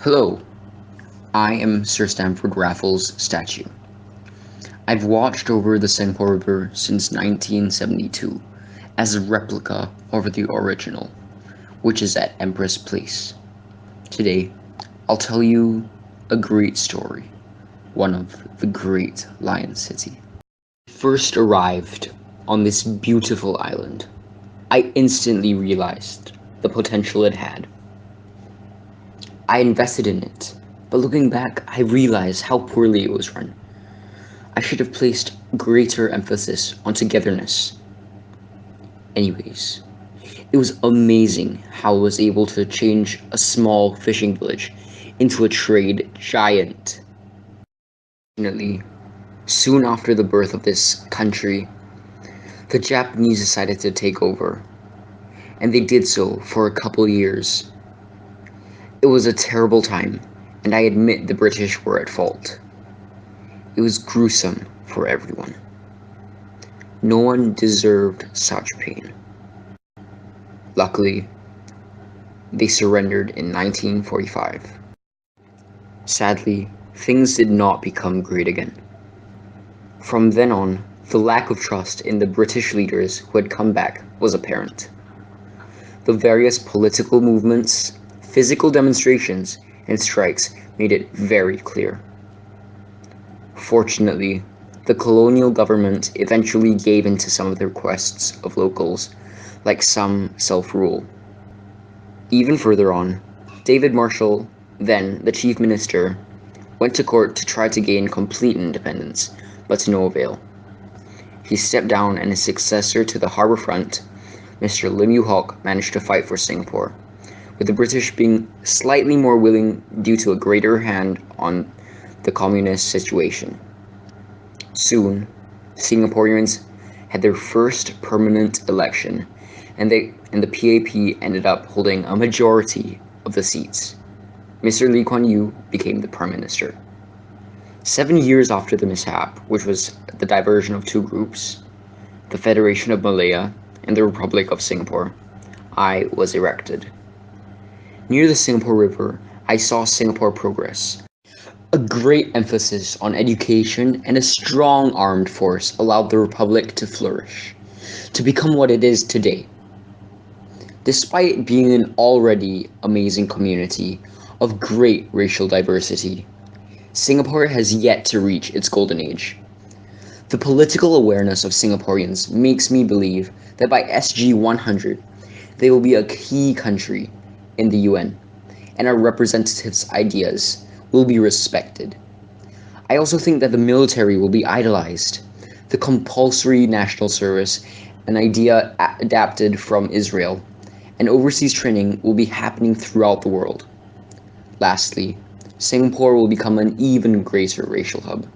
Hello, I am Sir Stamford Raffles statue. I've watched over the Singapore River since 1972 as a replica of the original, which is at Empress Place. Today, I'll tell you a great story, one of the great Lion City. First arrived on this beautiful island, I instantly realized the potential it had. I invested in it, but looking back, I realized how poorly it was run. I should have placed greater emphasis on togetherness. Anyways, it was amazing how I was able to change a small fishing village into a trade giant. Fortunately, soon after the birth of this country, the Japanese decided to take over, and they did so for a couple years. It was a terrible time, and I admit the British were at fault. It was gruesome for everyone. No one deserved such pain. Luckily, they surrendered in 1945. Sadly, things did not become great again. From then on, the lack of trust in the British leaders who had come back was apparent. The various political movements, physical demonstrations, and strikes made it very clear. Fortunately, the colonial government eventually gave in to some of the requests of locals, like some self-rule. Even further on, David Marshall, then the chief minister, went to court to try to gain complete independence, but to no avail. He stepped down and his successor to the harbour front, Mr. Lim Yew Hock, managed to fight for Singapore, with the British being slightly more willing due to a greater hand on the communist situation. Soon, Singaporeans had their first permanent election, and the PAP ended up holding a majority of the seats. Mr. Lee Kuan Yew became the Prime Minister. 7 years after the mishap, which was the diversion of two groups, the Federation of Malaya and the Republic of Singapore, I was erected. Near the Singapore River, I saw Singapore progress. A great emphasis on education and a strong armed force allowed the Republic to flourish, to become what it is today. Despite being an already amazing community of great racial diversity, Singapore has yet to reach its golden age. The political awareness of Singaporeans makes me believe that by SG 100, they will be a key country in the UN, and our representatives' ideas will be respected. I also think that the military will be idolized. The compulsory national service, an idea adapted from Israel, and overseas training will be happening throughout the world. Lastly, Singapore will become an even greater racial hub.